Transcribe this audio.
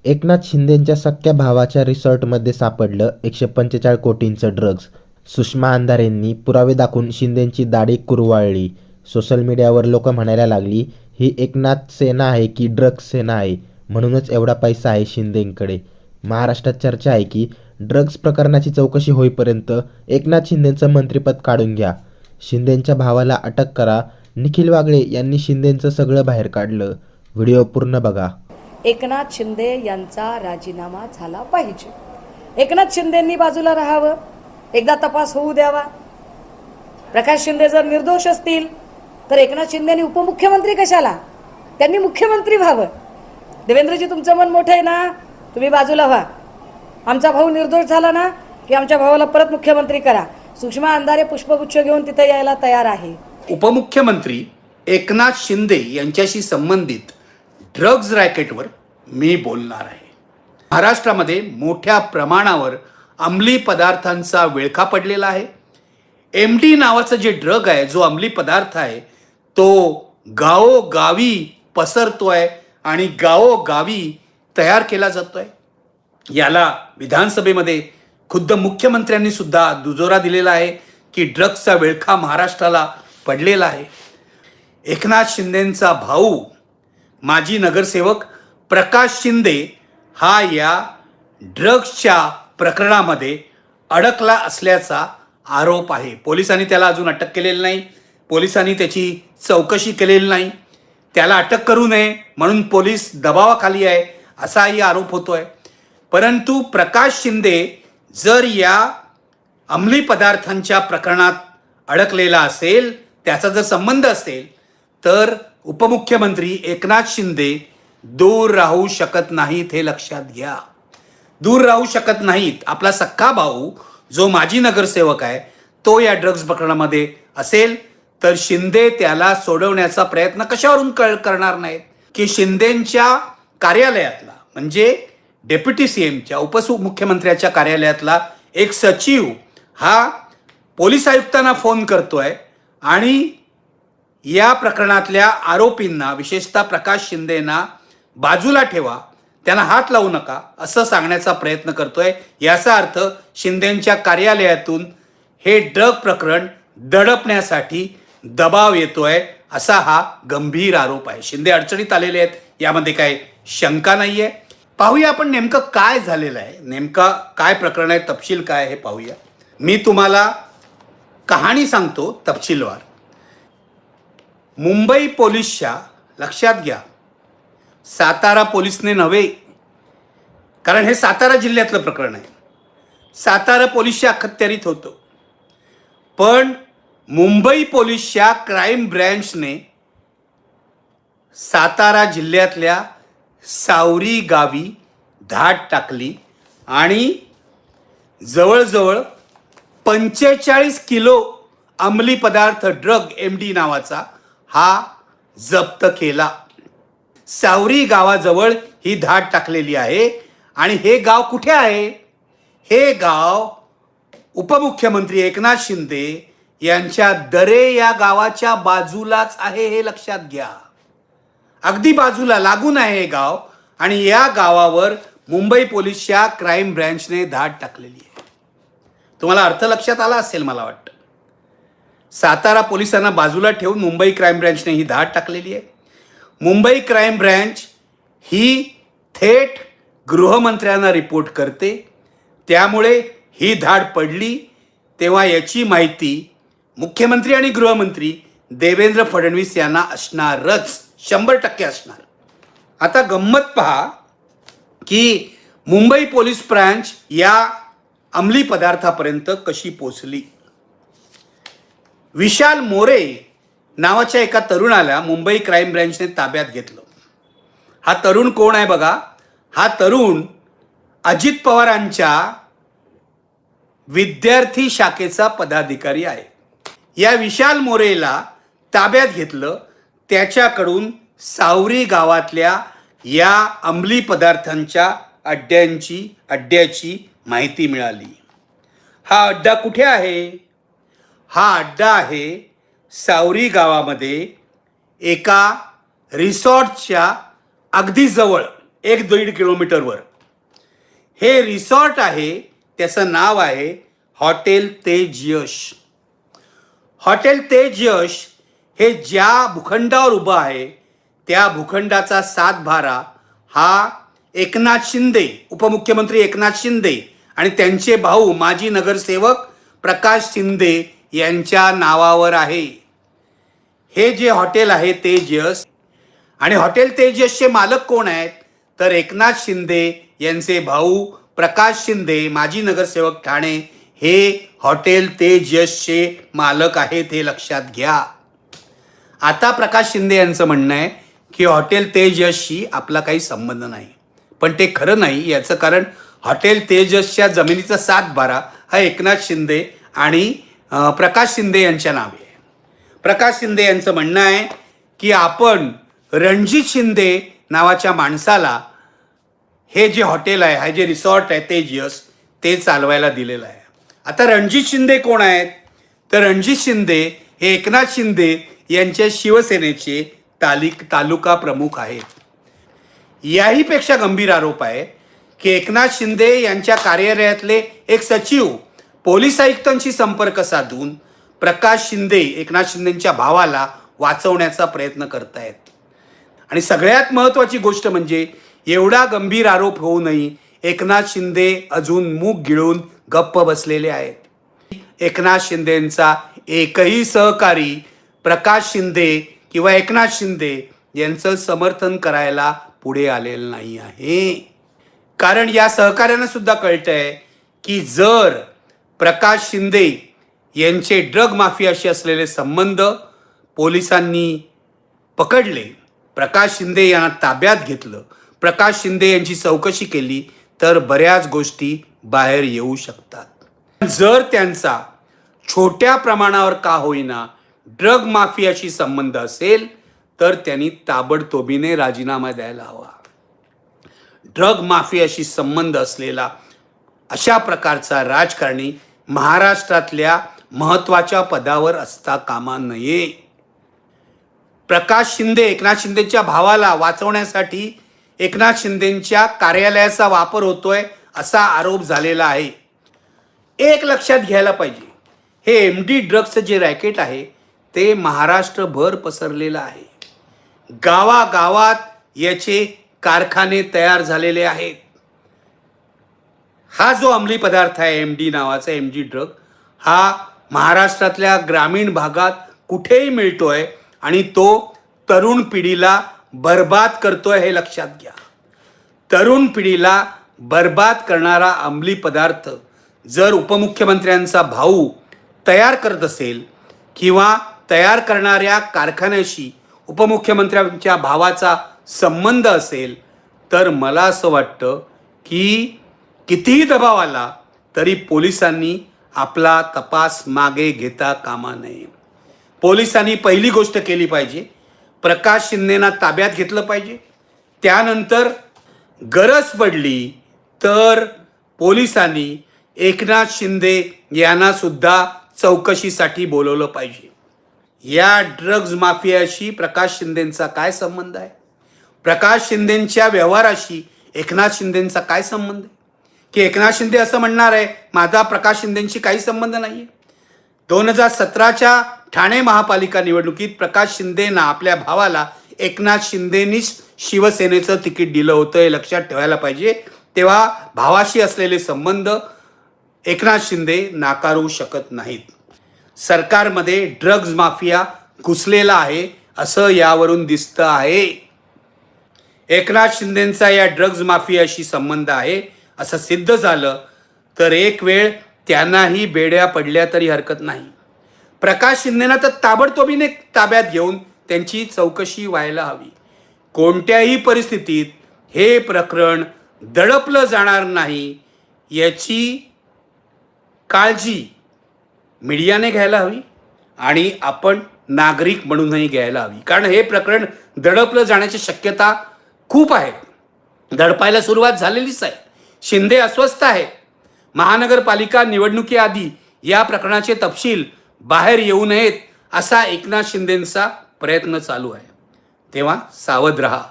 एकनाथ शिंदेंच्या सख्ख्या भावाच्या रिसॉर्टमध्ये सापडलं 145 कोटींचं ड्रग्ज. सुषमा अंधारेंनी पुरावे दाखवून शिंदेंची दाढी कुरवाळली. सोशल मीडियावर लोक म्हणायला लागली, ही एकनाथ सेना आहे की ड्रग्ज सेना आहे, म्हणूनच एवढा पैसा आहे शिंदेंकडे. महाराष्ट्रात चर्चा आहे की ड्रग्ज प्रकरणाची चौकशी होईपर्यंत एकनाथ शिंदेंचं मंत्रिपद काढून घ्या, शिंदेंच्या भावाला अटक करा. निखिल वागळे यांनी शिंदेंचं सगळं बाहेर काढलं. व्हिडिओ पूर्ण बघा. एकनाथ शिंदे यांचा राजीनामा झाला पाहिजे. एकनाथ शिंदेंनी बाजूला राहावं, एकदा तपास होऊ द्यावा. प्रकाश शिंदे जर निर्दोष असतील तर एकनाथ शिंदेंनी उपमुख्यमंत्री कशाला, त्यांनी मुख्यमंत्री व्हावं. देवेंद्रजी, तुमचं मन मोठं आहे ना, तुम्ही बाजूला व्हा. आमचा भाऊ निर्दोष झाला ना की आमच्या भावाला परत मुख्यमंत्री करा. सुषमा अंधारे पुष्पगुच्छ घेऊन तिथे यायला तयार आहे. उपमुख्यमंत्री एकनाथ शिंदे यांच्याशी संबंधित ड्रग्ज रॅकेटवर मी बोलणार आहे. महाराष्ट्रामध्ये मोठ्या प्रमाणावर अंमली पदार्थांचा विळखा पडलेला आहे. MD नावाचं जे ड्रग आहे, जो अंमली पदार्थ आहे, तो गावोगावी पसरतोय आणि गावोगावी तयार केला जातोय. याला विधानसभेमध्ये खुद्द मुख्यमंत्र्यांनी सुद्धा दुजोरा दिलेला आहे की ड्रग्जचा विळखा महाराष्ट्राला पडलेला आहे. एकनाथ शिंदेंचा भाऊ माजी नगरसेवक प्रकाश शिंदे हा या ड्रग्जच्या प्रकरणामध्ये अडकला असल्याचा आरोप आहे. पोलिसांनी त्याला अजून अटक केलेली नाही, पोलिसांनी त्याची चौकशी केलेली नाही. त्याला अटक करू नये म्हणून पोलीस दबावाखाली आहे असाही आरोप होतोय. परंतु प्रकाश शिंदे जर या अंमली पदार्थांच्या प्रकरणात अडकलेला असेल, त्याचा जर संबंध असेल, तर उपमुख्यमंत्री एकनाथ शिंदे दूर राहू शकत नाहीत, हे लक्षात घ्या. दूर राहू शकत नाहीत. आपला सख्खा भाऊ जो माजी नगरसेवक आहे, तो या ड्रग्ज प्रकरणामध्ये असेल तर शिंदे त्याला सोडवण्याचा प्रयत्न कशावरून करणार नाहीत की शिंदेंच्या कार्यालयातला, म्हणजे डेप्युटी CMच्या उपमुख्यमंत्र्याच्या कार्यालयातला एक सचिव हा पोलीस आयुक्तांना फोन करतोय आणि या प्रकरणातल्या आरोपींना, विशेषतः प्रकाश शिंदेना बाजूला ठेवा, त्यांना हात लावू नका असं सांगण्याचा प्रयत्न करतोय. याचा अर्थ शिंदेंच्या कार्यालयातून हे ड्रग प्रकरण दडपण्यासाठी दबाव येतोय, असा हा गंभीर आरोप आहे. शिंदे अडचणीत आलेले आहेत, यामध्ये काय शंका नाहीये. पाहूया आपण नेमकं काय झालेलं आहे, नेमका काय प्रकरण आहे, तपशील काय हे पाहूया. मी तुम्हाला कहाणी सांगतो तपशीलवार. मुंबई पोलीसच्या, लक्षात घ्या, सातारा पोलीसने नव्हे, कारण हे सातारा जिल्ह्यातलं प्रकरण आहे, सातारा पोलीसच्या अखत्यारीत होतं. पण मुंबई पोलीसच्या क्राईम ब्रँचने सातारा जिल्ह्यातल्या सावरी गावी धाड टाकली आणि जवळजवळ 45 किलो अंमली पदार्थ ड्रग MD नावाचा हा जप्त केला. सावरी गावाजवळ ही धाड टाकलेली आहे. आणि हे गाव कुठे आहे? हे गाव उपमुख्यमंत्री एकनाथ शिंदे यांच्या दरे या गावाच्या बाजूलाच आहे, हे लक्षात घ्या. अगदी बाजूला लागून आहे हे गाव, आणि या गावावर मुंबई पोलीसच्या क्राईम ब्रँचने धाड टाकलेली आहे. तुम्हाला अर्थ लक्षात आला असेल मला वाटतं. सातारा पोलिसांना बाजूला ठेवून मुंबई क्राईम ब्रँचने ही धाड टाकलेली आहे. मुंबई क्राईम ब्रँच ही थेट गृहमंत्र्यांना रिपोर्ट करते. त्यामुळे ही धाड पडली तेव्हा याची माहिती मुख्यमंत्री आणि गृहमंत्री देवेंद्र फडणवीस यांना असणारच, 100% असणार. आता गंमत पहा की मुंबई पोलीस ब्रँच या अंमली पदार्थापर्यंत कशी पोचली. विशाल मोरे नावाच्या एका तरुणाला मुंबई क्राईम ब्रँचने ताब्यात घेतलं. हा तरुण कोण आहे बघा. हा तरुण अजित पवारांच्या विद्यार्थी शाखेचा पदाधिकारी आहे. या विशाल मोरेला ताब्यात घेतलं. त्याच्याकडून सावरी गावातल्या या अंमली पदार्थांच्या अड्ड्याची माहिती मिळाली. हा अड्डा कुठे आहे? हा अड्डा आहे सावरी गावामध्ये एका रिसॉर्टच्या अगदी जवळ, 1-1.5 किलोमीटरवर हे रिसॉर्ट आहे. त्याचं नाव आहे हॉटेल तेज यश. हॉटेल तेज यश हे ज्या भूखंडावर उभं आहे त्या भूखंडाचा सातभारा हा एकनाथ शिंदे, उपमुख्यमंत्री एकनाथ शिंदे आणि त्यांचे भाऊ माजी नगरसेवक प्रकाश शिंदे यांच्या नावावर आहे. हे जे हॉटेल आहे तेजस, आणि हॉटेल तेजसचे मालक कोण आहेत तर एकनाथ शिंदे यांचे भाऊ प्रकाश शिंदे, माजी नगरसेवक ठाणे, हे हॉटेल तेजसचे मालक आहेत, हे लक्षात घ्या. आता प्रकाश शिंदे यांचं म्हणणं आहे की हॉटेल तेजसशी आपला काही संबंध नाही, पण ते खरं नाही. याचं कारण हॉटेल तेजसच्या जमिनीचा सातबारा हा एकनाथ शिंदे आणि प्रकाश शिंदे यांच्या नावे आहे. प्रकाश शिंदे यांचं म्हणणं आहे की आपण रणजित शिंदे नावाच्या माणसाला हे जे हॉटेल आहे, हा जे रिसॉर्ट आहे तेजस, ते चालवायला दिलेलं आहे. आता रणजित शिंदे कोण आहेत तर रणजित शिंदे हे एकनाथ शिंदे यांच्या शिवसेनेचे तालुका प्रमुख आहेत. याहीपेक्षा गंभीर आरोप आहे की एकनाथ शिंदे यांच्या कार्यालयातले एक सचिव पोलीस आयुक्तांशी संपर्क साधून प्रकाश शिंदे, एकनाथ शिंदेच्या भावाला वाचवण्याचा प्रयत्न करतायत. आणि सगळ्यात महत्त्वाची गोष्ट म्हणजे एवढा गंभीर आरोप होऊनही एकनाथ शिंदे अजून मूग गिळून गप्प बसलेले आहेत. एकनाथ शिंदेंचा एकही सहकारी प्रकाश शिंदे किंवा एकनाथ शिंदे यांचं समर्थन करायला पुढे आलेलं नाही आहे. कारण या सहकार्यांना सुद्धा कळतंय की जर प्रकाश शिंदे यांचे ड्रग माफियाशी असलेले संबंध पोलिसांनी पकडले, प्रकाश शिंदे यांना ताब्यात घेतलं, प्रकाश शिंदे यांची चौकशी केली तर बऱ्याच गोष्टी बाहेर येऊ शकतात. जर त्यांचा छोट्या प्रमाणावर का होईना ड्रग माफियाशी संबंध असेल तर त्यांनी ताबडतोबीने राजीनामा द्यायला हवा. ड्रग माफियाशी संबंध असलेला अशा प्रकारचा राजकारणी महाराष्ट्रातल्या महत्त्वाच्या पदावर असता कामा नये. प्रकाश शिंदे एकनाथ शिंदेच्या भावाला वाचवण्यासाठी एकनाथ शिंदेच्या कार्यालयाचा वापर होतोय असा आरोप झालेला आहे. एक लक्षात घ्यायला पाहिजे, हे MD ड्रग्सचं जे रॅकेट आहे ते महाराष्ट्रभर पसरलेलं आहे. गावागावात याचे कारखाने तयार झालेले आहेत. हा जो अंमली पदार्थ आहे MD नावाचा MD ड्रग, हा महाराष्ट्रातल्या ग्रामीण भागात कुठेही मिळतोय आणि तो तरुण पिढीला बर्बाद करतोय, हे लक्षात घ्या. तरुण पिढीला बर्बाद करणारा अंमली पदार्थ जर उपमुख्यमंत्र्यांचा भाऊ तयार करत असेल किंवा तयार करणाऱ्या कारखान्याशी उपमुख्यमंत्र्यांच्या भावाचा संबंध असेल तर मला असं वाटतं की कितीही दबाव आला तरी पोलिसांनी आपला तपास मागे घेता कामा नये. पोलिसांनी पहिली गोष्ट केली पाहिजे, प्रकाश शिंदेना ताब्यात घेतलं पाहिजे. त्यानंतर गरज पडली तर पोलिसांनी एकनाथ शिंदे यांना सुद्धा चौकशीसाठी बोलवलं पाहिजे. या ड्रग्ज माफियाशी प्रकाश शिंदेंचा काय संबंध आहे? प्रकाश शिंदेंच्या व्यवहाराशी एकनाथ शिंदेंचा काय संबंध आहे? की एकनाथ शिंदे असं म्हणणार आहे माझा प्रकाश शिंदेंशी काही संबंध नाही आहे. 2017च्या ठाणे महापालिका निवडणुकीत प्रकाश शिंदेंना आपल्या भावाला एकनाथ शिंदेंनीच शिवसेनेचं तिकीट दिलं होतं, हे लक्षात ठेवायला पाहिजे. तेव्हा भावाशी असलेले संबंध एकनाथ शिंदे नाकारू शकत नाहीत. सरकारमध्ये ड्रग्ज माफिया घुसलेला आहे असं यावरून दिसतं आहे. एकनाथ शिंदेंचा या ड्रग्ज माफियाशी संबंध आहे असं सिद्ध झालं तर एक वेळ त्यांनाही बेड्या पडल्या तरी हरकत नाही. प्रकाश शिंदेना तर ताबडतोबीने ताब्यात घेऊन त्यांची चौकशी व्हायला हवी. कोणत्याही परिस्थितीत हे प्रकरण दडपलं जाणार नाही याची काळजी मीडियाने घ्यायला हवी आणि आपण नागरिक म्हणूनही घ्यायला हवी. कारण हे प्रकरण दडपलं जाण्याची शक्यता खूप आहे. दडपायला सुरुवात झालेलीच आहे. शिंदे अस्वस्थ आहे. महानगरपालिका निवडणुकीआधी या प्रकरणाचे तपशील बाहेर येऊ नयेत असा एकनाथ शिंदेंचा प्रयत्न चालू आहे. तेव्हा सावध रहा.